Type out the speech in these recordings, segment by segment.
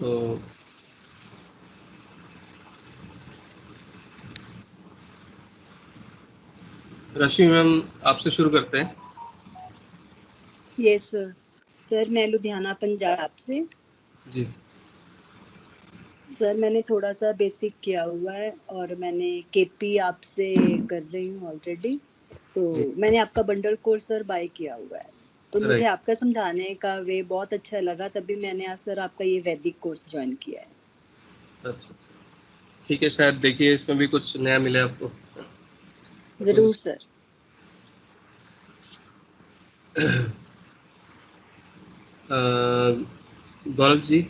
तो रश्मि मैम आपसे शुरू करते हैं। यस सर, मैं लुधियाना पंजाब से। जी सर मैंने थोड़ा सा बेसिक किया हुआ है और मैंने केपी आपसे कर रही हूँ ऑलरेडी। तो मैंने आपका बंडल कोर्स सर बाय किया हुआ है, तो मुझे आपका समझाने का वे बहुत अच्छा लगा, तभी मैंने सर आपका ये वैदिक कोर्स ज्वाइन किया है। अच्छा ठीक है, शायद देखिए इसमें भी कुछ नया मिले आपको। जरूर sir. Gaurav ji.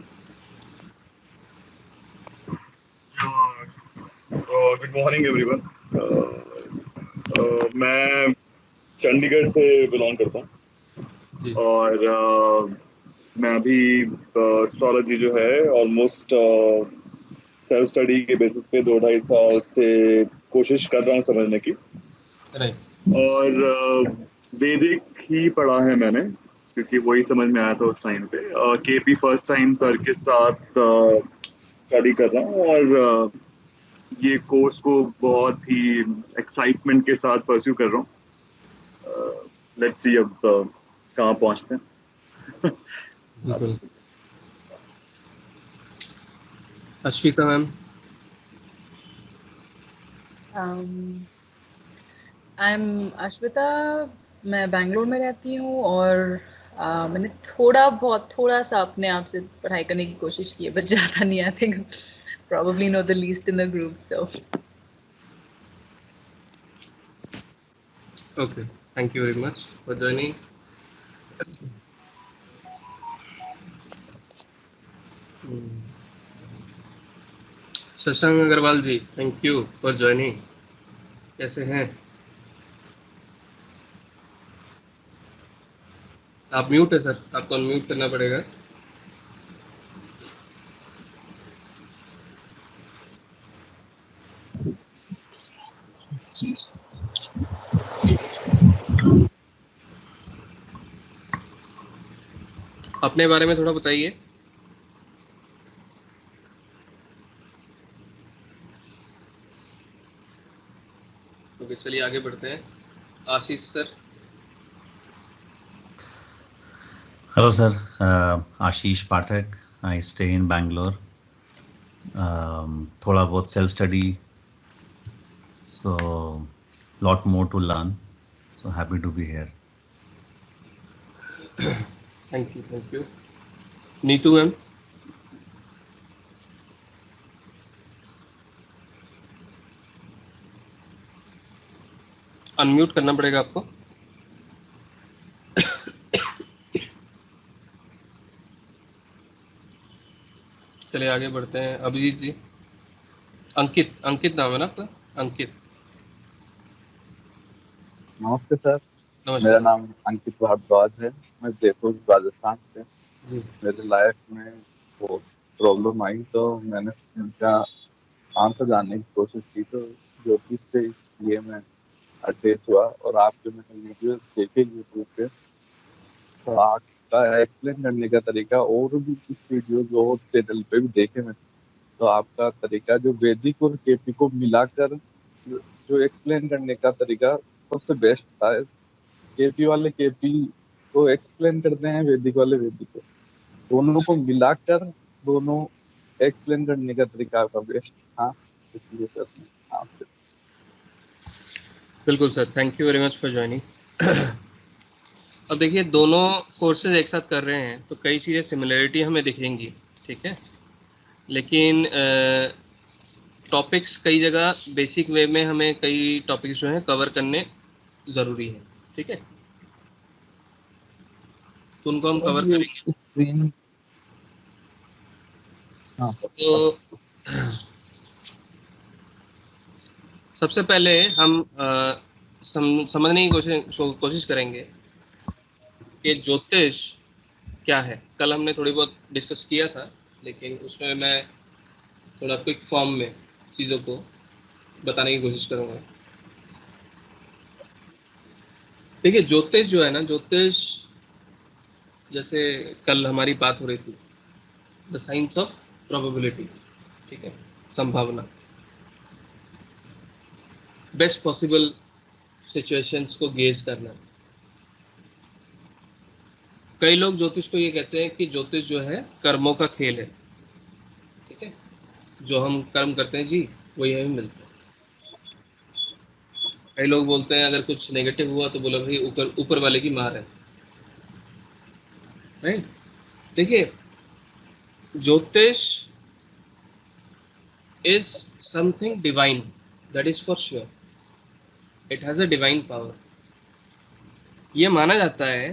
Good morning everyone. मैं चंडीगढ़ से बिलोंग करता हूँ और मैं अभी एस्ट्रोलॉजी जो है ऑलमोस्ट सेल्फ स्टडी के बेसिस पे 2-2.5 साल से कोशिश कर रहा हूँ समझने की। और वैदिक ही पढ़ा है मैंने, क्योंकि वही समझ में आया था उस टाइम पे। केपी फर्स्ट टाइम सर के साथ स्टडी कर रहा हूँ और ये कोर्स को बहुत ही एक्साइटमेंट के साथ परस्यू कर रहा हूँ। लेट्स सी अब कहाँ पहुँचते हैं। Ashwita ma'am. I am Ashwita, मैं बेंगलोर में रहती हूँ और मैंने थोड़ा सा अपने आप से पढ़ाई करने की कोशिश की है, बट ज़्यादा नहीं। I think probably not the least in the group, so okay, thank you very much for joining. Shashank Agarwal ji, thank you for joining. कैसे हैं आप? म्यूट है सर, आपको अनम्यूट करना पड़ेगा। अपने बारे में थोड़ा बताइए। ओके, चलिए आगे बढ़ते हैं। Ashish sir. Hello sir, Ashish Pathak, I stay in Bangalore. थोड़ा बहुत self study, so lot more to learn, so happy to be here. Thank you. Neetu ma'am. Unmute करना पड़ेगा आपको। चलिए आगे बढ़ते हैं। अभिजीत जी। अंकित नाम है ना आपका? अंकित। नमस्ते सर, मेरा नाम अंकित भारद्वाज है। मैं जयपुर राजस्थान से। मेरे लाइफ में बहुत प्रॉब्लम आई तो मैंने उनका आंसर जानने की कोशिश की, तो ज्योतिष से इसलिए मैं अटैच हुआ। और आपके मैंने वीडियो देखे यूट्यूब पे, तो आपका एक्सप्लेन करने का तरीका और भी कुछ वीडियो और चैनल पे भी देखे मैं, तो आपका तरीका जो वैदिक और केपी को मिलाकर जो एक्सप्लेन करने का तरीका सबसे बेस्ट था। केपी वाले केपी को एक्सप्लेन करते हैं, वैदिक वाले वैदिक को, दोनों को मिलाकर दोनों एक्सप्लेन करने का तरीका आपका बेस्ट था, इसलिए सर आपसे। बिल्कुल sir, thank you very much for joining. अब देखिए, दोनों कोर्सेज एक साथ कर रहे हैं तो कई चीज़ें सिमिलरिटी हमें दिखेंगी, ठीक है, लेकिन टॉपिक्स कई जगह बेसिक वे में हमें कई टॉपिक्स जो हैं कवर करने ज़रूरी है, ठीक है, तो उनको हम कवर करेंगे। तो सबसे पहले हम समझने की कोशिश करेंगे कि ज्योतिष क्या है। कल हमने थोड़ी बहुत डिस्कस किया था, लेकिन उसमें मैं थोड़ा क्विक फॉर्म में चीज़ों को बताने की कोशिश करूँगा। देखिए, ज्योतिष जो है ना, ज्योतिष जैसे कल हमारी बात हो रही थी, द साइंस ऑफ प्रोबेबिलिटी, ठीक है, संभावना, बेस्ट पॉसिबल सिचुएशंस को गेज करना। कई लोग ज्योतिष को ये कहते हैं कि ज्योतिष जो है कर्मों का खेल है, ठीक है, जो हम कर्म करते हैं जी वही हमें मिलता है। कई लोग बोलते हैं अगर कुछ नेगेटिव हुआ तो बोलो भाई ऊपर वाले की मार है, राइट। देखिए, ज्योतिष is something divine, that is for sure, it has a divine power। ये माना जाता है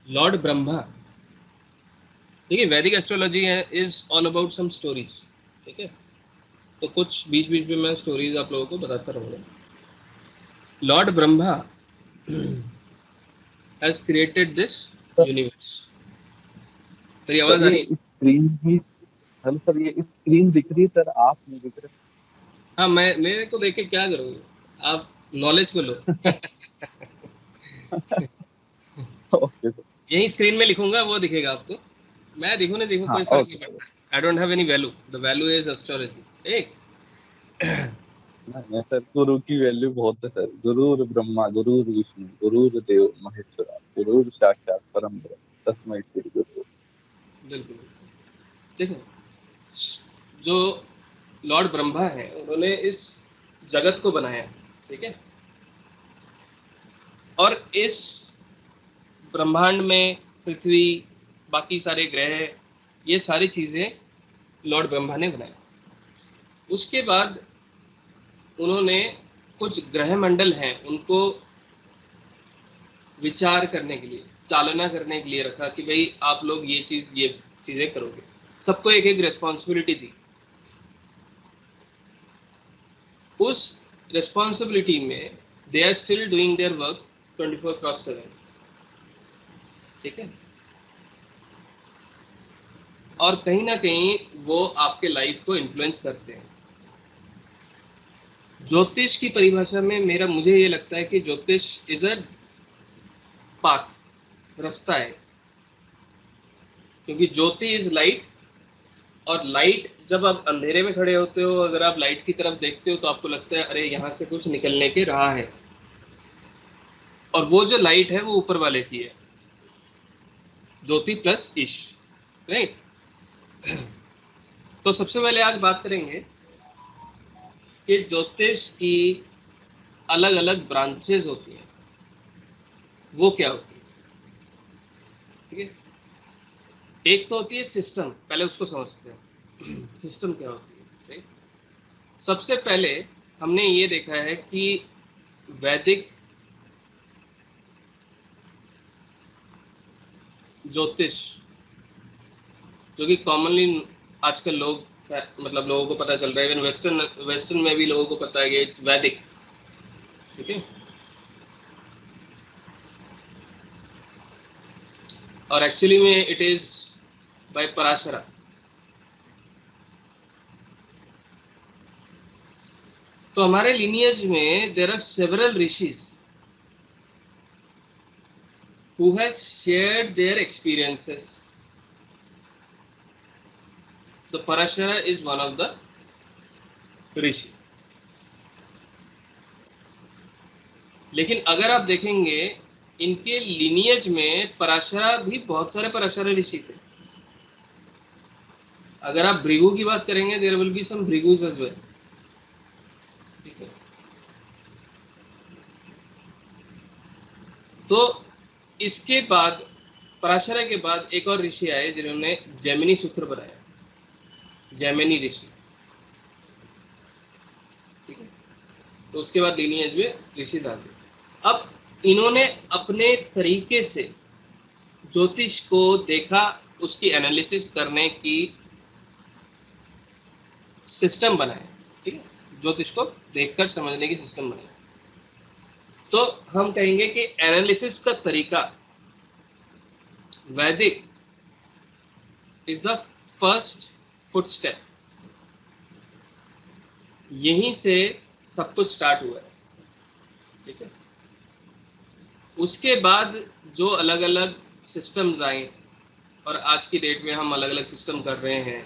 लॉर्ड ब्रह्मा, देखिए वैदिक astrology is all about some stories, ठीक है, तो कुछ बीच बीच में मैं स्टोरीज आप लोगों को बताता रहूंगा। Lord Brahma has created this universe. तेरी आवाज आ रही है? स्क्रीन ही, हेलो सर, ये स्क्रीन दिख रही है सर, आप नहीं दिख रहे। हाँ, मैं मेरे को देख के क्या करोगे, आप नॉलेज को लो। ओके सर, यही स्क्रीन में लिखूंगा वो दिखेगा आपको, मैं दिखूं नहीं दिखूं कोई फर्क नहीं पड़ता। I don't have any value, the value is astrology. एक नहीं सर, गुरु की वैल्यू बहुत है सर। गुरुर ब्रह्मा गुरुर विष्णु गुरुर देव महेश्वरा गुरुर साक्षात परम ब्रह्म तस्मै श्री गुरु। बिल्कुल। देखो, जो लॉर्ड ब्रह्मा है उन्होंने इस जगत को बनाया, ठीक है, और इस ब्रह्मांड में पृथ्वी, बाकी सारे ग्रह, ये सारी चीजें लॉर्ड ब्रह्मा ने बनाई। उसके बाद उन्होंने कुछ ग्रह मंडल हैं उनको विचार करने के लिए, चालना करने के लिए रखा कि भाई आप लोग ये चीजें करोगे। सबको एक एक रिस्पॉन्सिबिलिटी दी। उस रिस्पॉन्सिबिलिटी में they are still doing their work 24/7, ठीक है, और कहीं ना कहीं वो आपके लाइफ को इन्फ्लुएंस करते हैं। ज्योतिष की परिभाषा में मुझे ये लगता है कि ज्योतिष इज अ पाथ, रास्ता है, क्योंकि ज्योति इज लाइट, और लाइट जब आप अंधेरे में खड़े होते हो, अगर आप लाइट की तरफ देखते हो तो आपको लगता है अरे यहाँ से कुछ निकलने के राह है, और वो जो लाइट है वो ऊपर वाले की है, ज्योति प्लस ईश, राइट। तो सबसे पहले आज बात करेंगे कि ज्योतिष की अलग अलग ब्रांचेस होती हैं, वो क्या होती है, ठीक है। एक तो होती है सिस्टम, पहले उसको समझते हैं। सिस्टम क्या होती है, राइट। सबसे पहले हमने ये देखा है कि वैदिक ज्योतिष, जो कि कॉमनली आजकल लोगों को पता चल रहा है, इवन वेस्टर्न में भी लोगों को पता है कि इट्स वैदिक, ठीक है, और एक्चुअली में इट इज बाय पराशरा। तो हमारे लिनियज में there are several rishis who has shared their experiences. So Parashara is one of the ऋषि। लेकिन अगर आप देखेंगे इनके लिनियज में पराशरा भी, बहुत सारे पराशरा ऋषि थे। अगर आप भृगु की बात करेंगे, there will be some Bhrigus as well, ठीक है। तो इसके बाद, पराशरा के बाद एक और ऋषि आए जिन्होंने जैमिनी सूत्र बनाया, जैमिनी ऋषि, ठीक है। तो उसके बाद लिनियज में ऋषि आते। अब इन्होंने अपने तरीके से ज्योतिष को देखा, उसकी एनालिसिस करने की सिस्टम बनाया, ठीक है, ज्योतिष को देखकर समझने की सिस्टम बनाया। तो हम कहेंगे कि एनालिसिस का तरीका वैदिक इज द फर्स्ट फुटस्टेप। यहीं से सब कुछ स्टार्ट हुआ है, ठीक है। उसके बाद जो अलग अलग सिस्टम्स आए और आज की डेट में हम अलग अलग सिस्टम कर रहे हैं,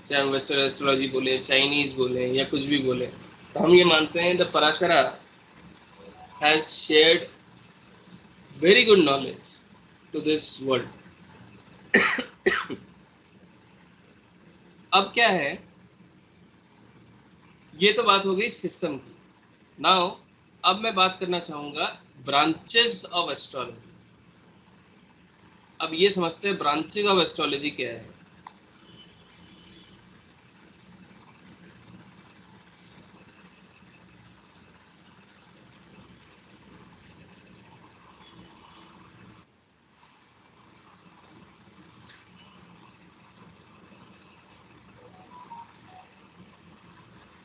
चाहे हम वेस्टर्न एस्ट्रोलॉजी बोले, चाइनीज बोले या कुछ भी बोले, तो हम ये मानते हैं the Parashara has shared very good knowledge to this world. अब क्या है, ये तो बात हो गई सिस्टम की। नाउ अब मैं बात करना चाहूंगा ब्रांचेस ऑफ एस्ट्रोलॉजी। अब ये समझते हैं ब्रांचेस ऑफ एस्ट्रोलॉजी क्या है।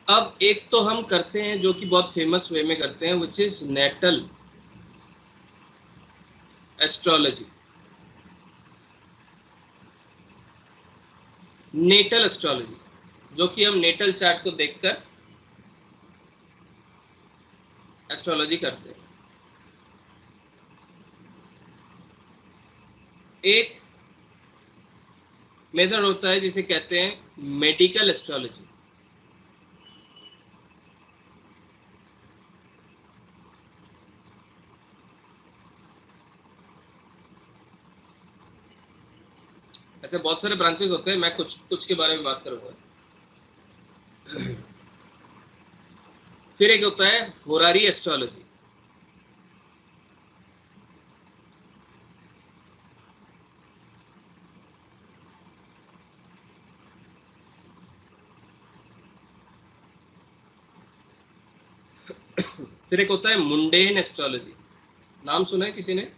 अब एक तो हम करते हैं जो कि बहुत फेमस वे में करते हैं, which is natal astrology. Natal astrology, जो कि हम नेटल चार्ट को देखकर एस्ट्रोलॉजी करते हैं। एक मेथड होता है जिसे कहते हैं मेडिकल एस्ट्रोलॉजी। ऐसे बहुत सारे ब्रांचेस होते हैं, मैं कुछ के बारे में बात करूंगा। फिर एक होता है होरारी एस्ट्रोलॉजी। फिर एक होता है मुंडेन एस्ट्रोलॉजी। नाम सुना है किसी ने?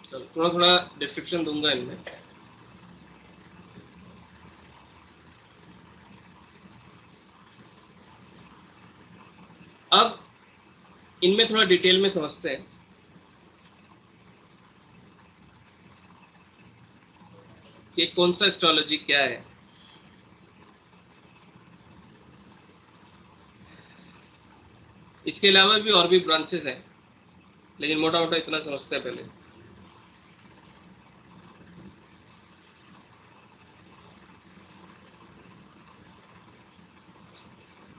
चलो थोड़ा थोड़ा डिस्क्रिप्शन दूंगा इनमें। अब इनमें थोड़ा डिटेल में समझते हैं कि कौन सा एस्ट्रोलॉजी क्या है। इसके अलावा भी और भी ब्रांचेस हैं, लेकिन मोटा मोटा इतना समझते हैं पहले।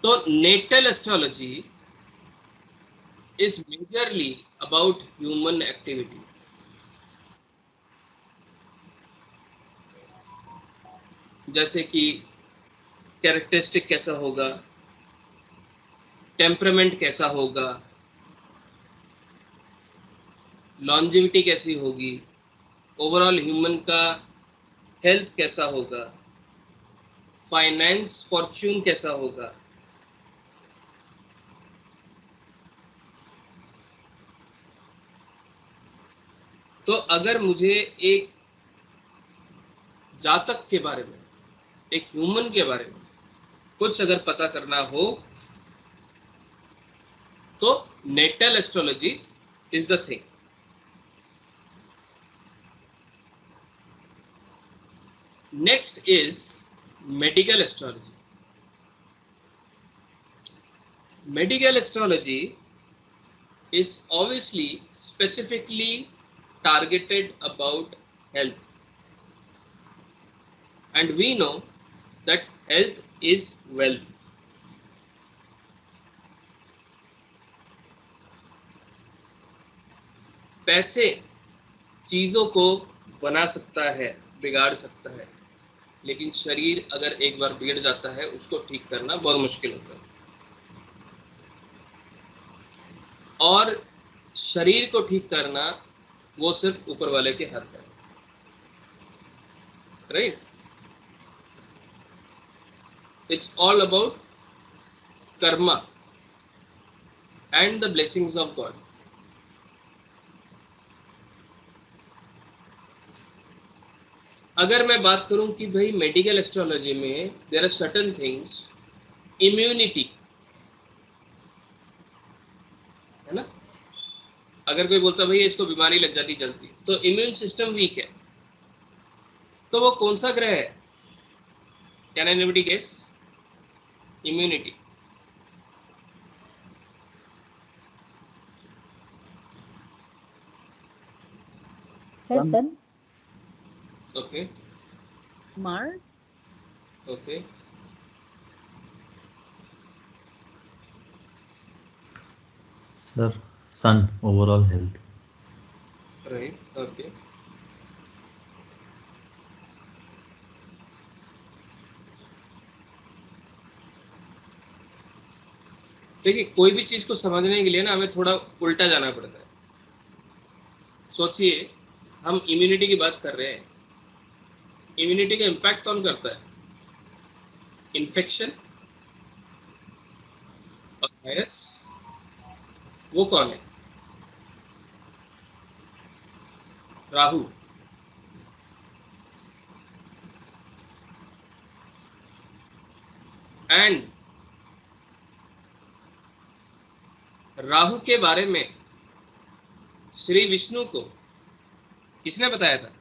तो natal astrology is majorly about human activity. जैसे कि कैरेक्टरिस्टिक कैसा होगा, टेम्परामेंट कैसा होगा, लॉन्जिविटी कैसी होगी, ओवरऑल ह्यूमन का हेल्थ कैसा होगा, फाइनेंस फॉर्च्यून कैसा होगा। तो अगर मुझे एक जातक के बारे में, एक ह्यूमन के बारे में कुछ अगर पता करना हो, तो natal astrology is the thing. Next is medical astrology. Medical astrology is obviously specifically targeted about health, and we know that health is wealth. पैसे चीजों को बना सकता है, बिगाड़ सकता है, लेकिन शरीर अगर एक बार बिगड़ जाता है उसको ठीक करना बहुत मुश्किल होता है। और शरीर को ठीक करना वो सिर्फ ऊपर वाले के हाथ में, right? It's all about karma and the blessings of god. अगर मैं बात करूं कि भाई मेडिकल एस्ट्रोलॉजी में there are certain things, immunity है ना। अगर कोई बोलता भाई इसको बीमारी लग जाती जल्दी, तो इम्यून सिस्टम वीक है, तो वो कौन सा ग्रह है? Can anybody guess? Immunity. Sir sun. Okay Mars. Okay Sir, sun, overall health. Right okay देखिए कोई भी चीज को समझने के लिए ना हमें थोड़ा उल्टा जाना पड़ता है। सोचिए हम इम्यूनिटी की बात कर रहे हैं, इम्यूनिटी का इम्पैक्ट कौन करता है? इन्फेक्शन और वायरस। वो कौन है? राहु। एंड राहु के बारे में श्री विष्णु को किसने बताया था?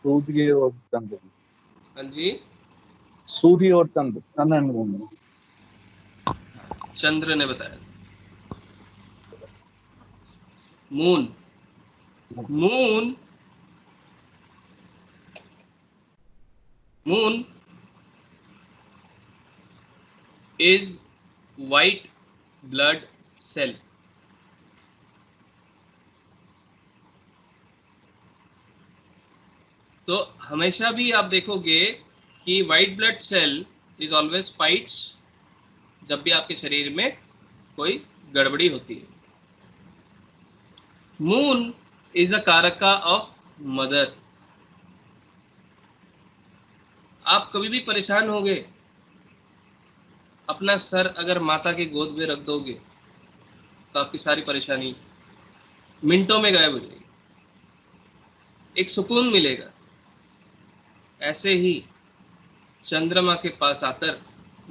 सूर्य और चंद्र। हाँ जी, सूर्य और चंद्र, सन एंड मून। चंद्र ने बताया। Moon. Moon moon is white blood cell. तो हमेशा भी आप देखोगे कि white blood cell is always fights जब भी आपके शरीर में कोई गड़बड़ी होती है। मून इज अ कारका ऑफ मदर। आप कभी भी परेशान होगे, अपना सर अगर माता की गोद में रख दोगे तो आपकी सारी परेशानी मिनटों में गायब हो जाएगी, एक सुकून मिलेगा। ऐसे ही चंद्रमा के पास आकर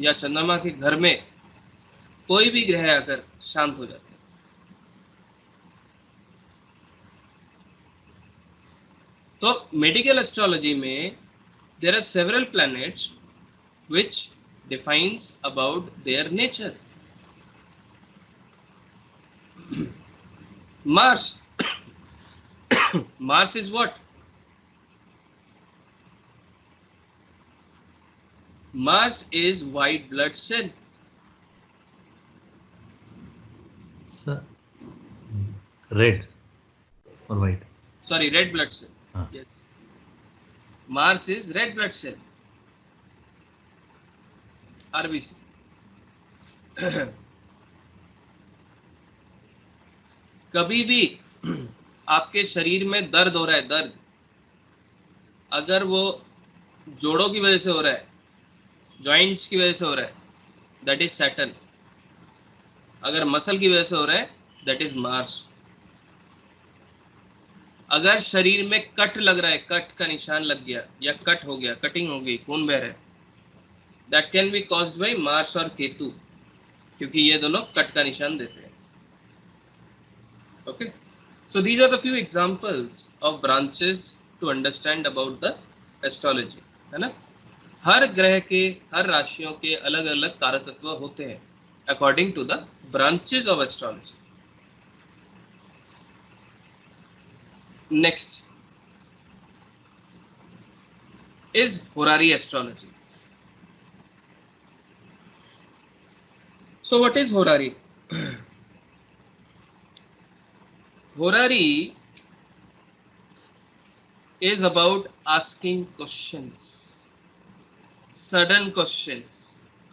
या चंद्रमा के घर में कोई भी ग्रह आकर शांत हो जाते हैं। तो मेडिकल एस्ट्रोलॉजी में there are several planets which defines about their nature. Mars Mars is what? Mars is white blood cell. Sir, red or white? Sorry, red blood cell. Yes. Mars is red blood cell. RBC. कभी भी आपके शरीर में दर्द हो रहा है, दर्द, अगर वो जोड़ों की वजह से हो रहा है, जॉइंट्स की वजह से हो रहा है, दैट इज सैटर्न। अगर मसल की वजह से हो रहा है, दैट इज मार्स। अगर शरीर में कट लग रहा है, कट का निशान लग गया या कट हो गया, कटिंग हो गई, खून बह रहा है, that can be caused by Mars और केतु, क्योंकि ये दोनों कट का निशान देते हैं। Okay, so these are the few examples of branches to understand about the astrology, है ना। हर ग्रह के, हर राशियों के अलग अलग कारकत्व होते हैं according to the branches of astrology. Next is horary astrology. So what is horary? Horary is about asking questions, sudden questions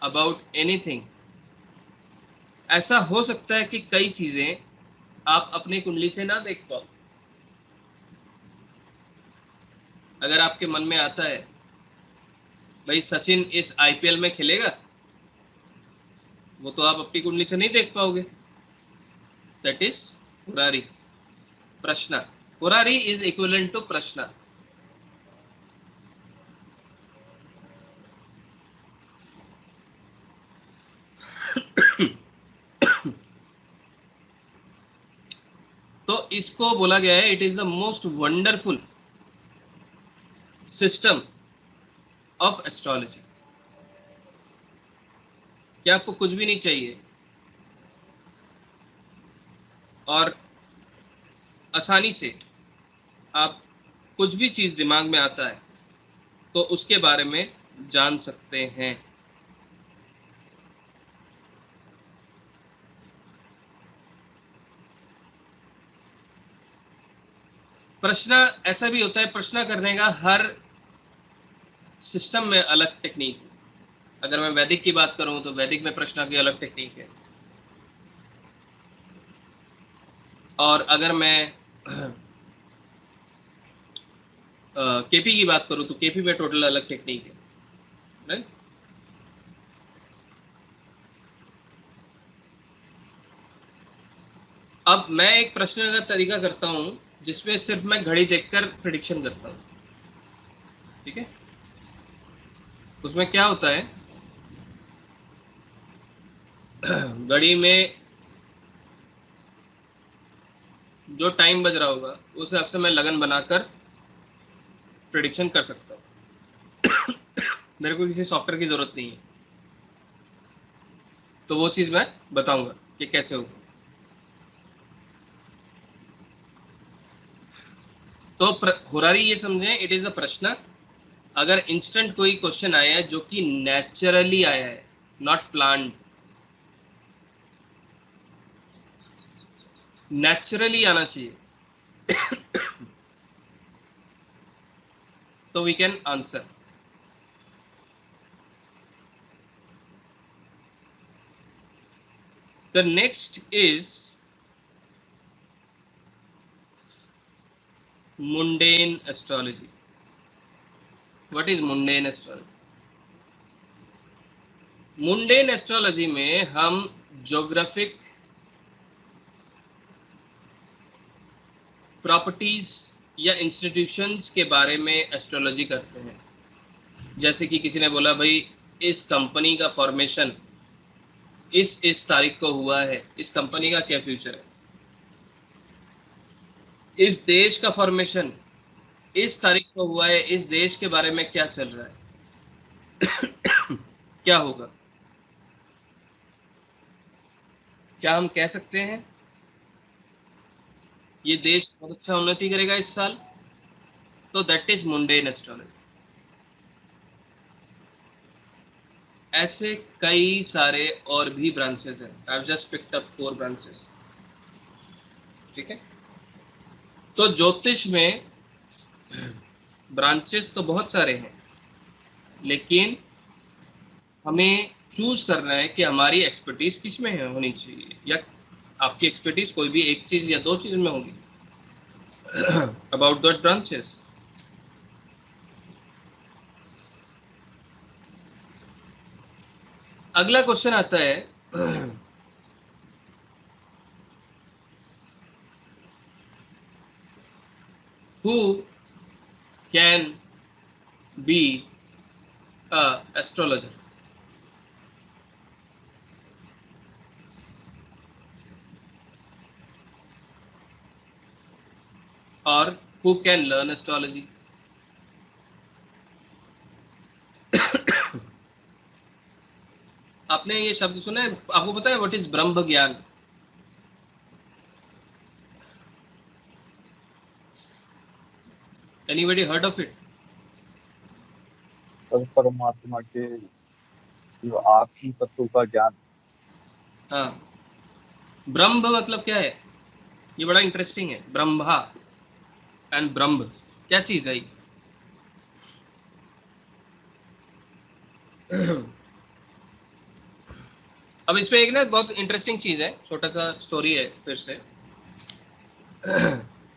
about anything. ऐसा हो सकता है कि कई चीजें आप अपनी कुंडली से ना देख पाओ। अगर आपके मन में आता है भाई सचिन इस आईपीएल में खेलेगा, वो तो आप अपनी कुंडली से नहीं देख पाओगे। दैट इज होरारी, प्रश्न। होरारी इज इक्विवेलेंट टू प्रश्न। तो इसको बोला गया है it is the most wonderful system of astrology. क्या आपको कुछ भी नहीं चाहिए, और आसानी से आप कुछ भी चीज़ दिमाग में आता है तो उसके बारे में जान सकते हैं। प्रश्न ऐसा भी होता है, प्रश्न करने का हर सिस्टम में अलग टेक्निक है। अगर मैं वैदिक की बात करूं तो वैदिक में प्रश्न की अलग टेक्निक है, और अगर मैं केपी की बात करूं तो केपी में टोटल अलग टेक्निक है, राइट। अब मैं एक प्रश्न का तरीका करता हूं जिसमें सिर्फ मैं घड़ी देखकर प्रेडिक्शन करता हूं, ठीक है। उसमें क्या होता है, घड़ी में जो टाइम बज रहा होगा उस हिसाब से मैं लगन बनाकर प्रेडिक्शन कर सकता हूँ। मेरे को किसी सॉफ्टवेयर की जरूरत नहीं है, तो वो चीज मैं बताऊंगा कि कैसे होगा। तो हुरारी ये समझे, इट इज अ प्रश्न। अगर इंस्टेंट कोई क्वेश्चन आया है जो कि नेचुरली आया है, नॉट प्लान्ड, नेचुरली आना चाहिए, तो we can answer. The next is mundane astrology. What is mundane astrology? Mundane astrology में हम ज्योग्राफिक प्रॉपर्टीज या इंस्टीट्यूशंस के बारे में एस्ट्रोलॉजी करते हैं। जैसे कि किसी ने बोला भाई इस कंपनी का फॉर्मेशन इस तारीख को हुआ है, इस कंपनी का क्या फ्यूचर है। इस देश का फॉर्मेशन इस तारीख को हुआ है, इस देश के बारे में क्या चल रहा है, क्या होगा। क्या हम कह सकते हैं ये देश बहुत अच्छा उन्नति करेगा इस साल, तो दैट इज मुंडेन एस्ट्रोलॉजी। ऐसे कई सारे और भी ब्रांचेस हैं, I have just picked up 4 branches, ठीक है। तो ज्योतिष में ब्रांचेस तो बहुत सारे हैं, लेकिन हमें चूज करना है कि हमारी एक्सपर्टीज किस में है होनी चाहिए, या आपकी एक्सपर्टीज कोई भी एक चीज या 2 चीज में होगी। अबाउट दैट ब्रांचेस, अगला क्वेश्चन आता है, who can be a astrologer? or who can learn astrology? आपने ये शब्द सुना है? आपको पता है व्हाट इज ब्रह्म ज्ञान? Anybody heard of it? परमात्मा के जो आत्म तत्व का ज्ञान। हाँ, ब्रह्म मतलब क्या है? ये बड़ा इंटरेस्टिंग है। ब्रह्मा एंड ब्रह्म क्या चीज है? अब इसमें एक ना बहुत इंटरेस्टिंग चीज है, छोटा सा स्टोरी है फिर से।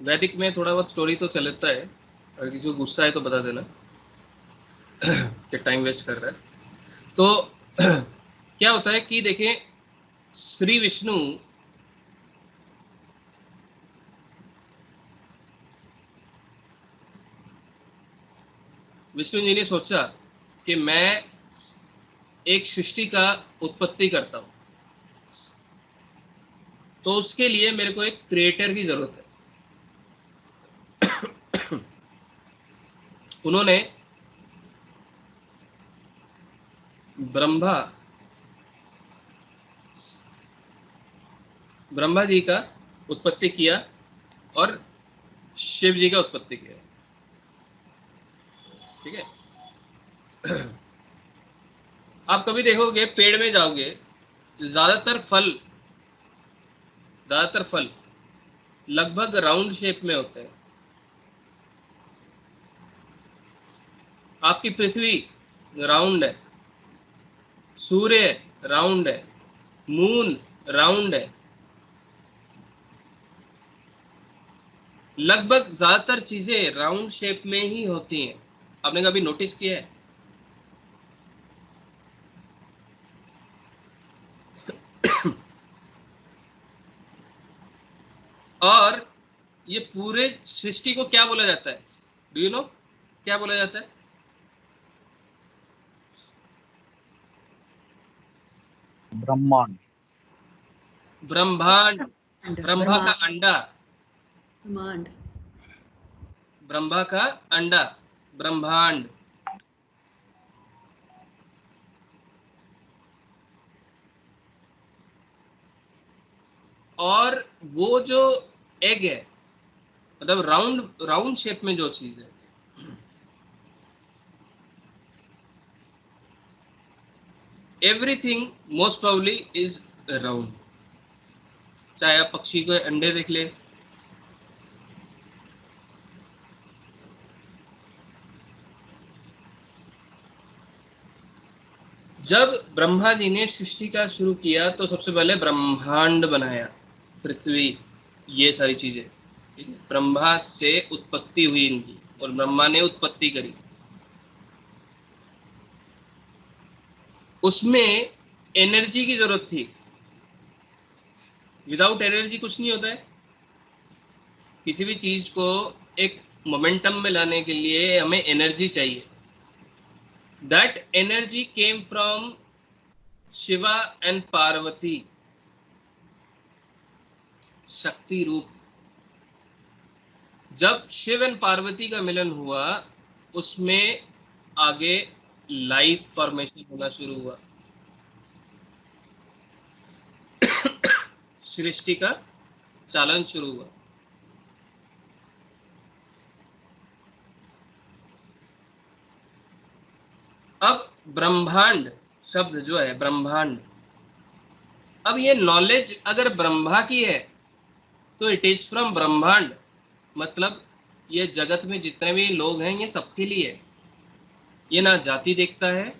वैदिक में थोड़ा बहुत स्टोरी तो चलता है, अगर किसी को गुस्सा है तो बता देना कि टाइम वेस्ट कर रहा है। तो क्या होता है कि देखिए, श्री विष्णु जी ने सोचा कि मैं एक सृष्टि का उत्पत्ति करता हूं, तो उसके लिए मेरे को एक क्रिएटर की जरूरत है। उन्होंने ब्रह्मा जी का उत्पत्ति किया और शिव जी का उत्पत्ति किया। ठीक है। आप कभी देखोगे पेड़ में जाओगे, ज्यादातर फल लगभग राउंड शेप में होते हैं। आपकी पृथ्वी राउंड है, सूर्य राउंड है, मून राउंड है, लगभग ज्यादातर चीजें राउंड शेप में ही होती हैं। आपने कभी नोटिस किया है? और ये पूरे सृष्टि को क्या बोला जाता है? डू यू नो क्या बोला जाता है? ब्रह्मांड। ब्रह्मांड। ब्रह्मा का अंडा। ब्रह्मांड। ब्रह्मा का अंडा, ब्रह्मांड। और वो जो एग है, मतलब राउंड शेप में जो चीज है, everything most probably is round. चाहे आप पक्षी के अंडे देख ले, जब ब्रह्मा जी ने सृष्टि का शुरू किया तो सबसे पहले ब्रह्मांड बनाया, पृथ्वी, ये सारी चीजें। ठीक है, ब्रह्मा से उत्पत्ति हुई इनकी और ब्रह्मा ने उत्पत्ति करी। उसमें एनर्जी की जरूरत थी। विदाउट एनर्जी कुछ नहीं होता है। किसी भी चीज को एक मोमेंटम में लाने के लिए हमें एनर्जी चाहिए। That energy came from Shiva and Parvati, शक्ति रूप। जब शिव एंड पार्वती का मिलन हुआ, उसमें आगे लाइफ फॉर्मेशन होना शुरू हुआ, सृष्टि का चालन शुरू हुआ। अब ब्रह्मांड शब्द जो है, ब्रह्मांड, अब ये नॉलेज अगर ब्रह्मा की है तो इट इज फ्रॉम ब्रह्मांड। मतलब ये जगत में जितने भी लोग हैं ये सबके लिए है। ये ना जाति देखता है,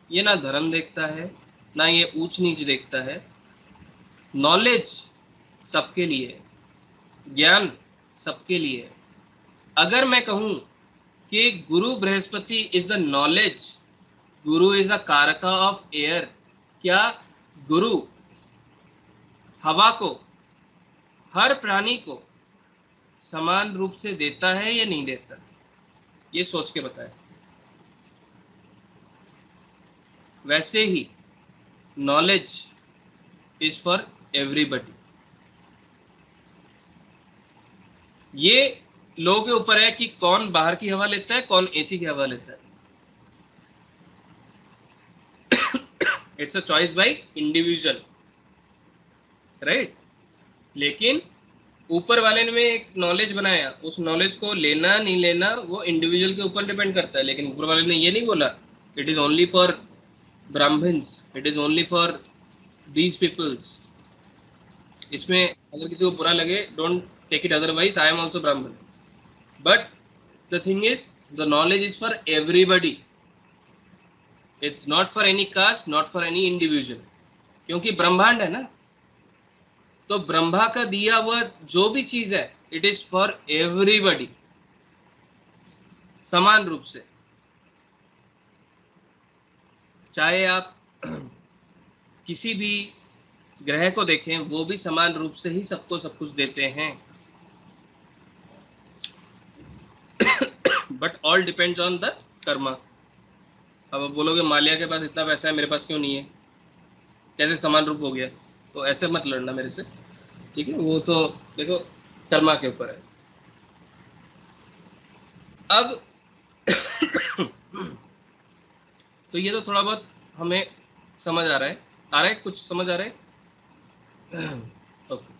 ये ना धर्म देखता है, ना ये ऊंच नीच देखता है। नॉलेज सबके लिए है, ज्ञान सबके लिए है। अगर मैं कहूं कि गुरु Brihaspati is the knowledge, Guru is a कारका ऑफ एयर, क्या गुरु हवा को, हर प्राणी को समान रूप से देता है या नहीं देता? ये सोच के बताएं। वैसे ही नॉलेज इज फॉर एवरीबडी। ये लोगों के ऊपर है कि कौन बाहर की हवा लेता है, कौन एसी की हवा लेता है। It's a choice by individual, right. लेकिन ऊपर वाले ने एक नॉलेज बनाया, उस नॉलेज को लेना नहीं लेना वो इंडिविजुअल के ऊपर डिपेंड करता है। लेकिन ऊपर वाले ने ये नहीं बोला it is only for Brahmins, it is only for these peoples. इसमें अगर किसी को बुरा लगे, don't take it otherwise, I am also Brahmin. But the thing is the knowledge is for everybody. It's not for any caste, not for any individual. क्योंकि ब्रह्मांड है ना, तो ब्रह्मा का दिया हुआ जो भी चीज है इट इज फॉर एवरीबडी, समान रूप से। चाहे आप किसी भी ग्रह को देखें, वो भी समान रूप से ही सबको सब कुछ देते हैं। But all depends on the Karma. अब आप बोलोगे माल्या के पास इतना पैसा है, मेरे पास क्यों नहीं है, कैसे समान रूप हो गया? तो ऐसे मत लड़ना मेरे से, ठीक है। वो तो देखो कर्मा के ऊपर है। अब तो ये तो थोड़ा बहुत हमें समझ आ रहा है, कुछ समझ आ रहा है। ओके।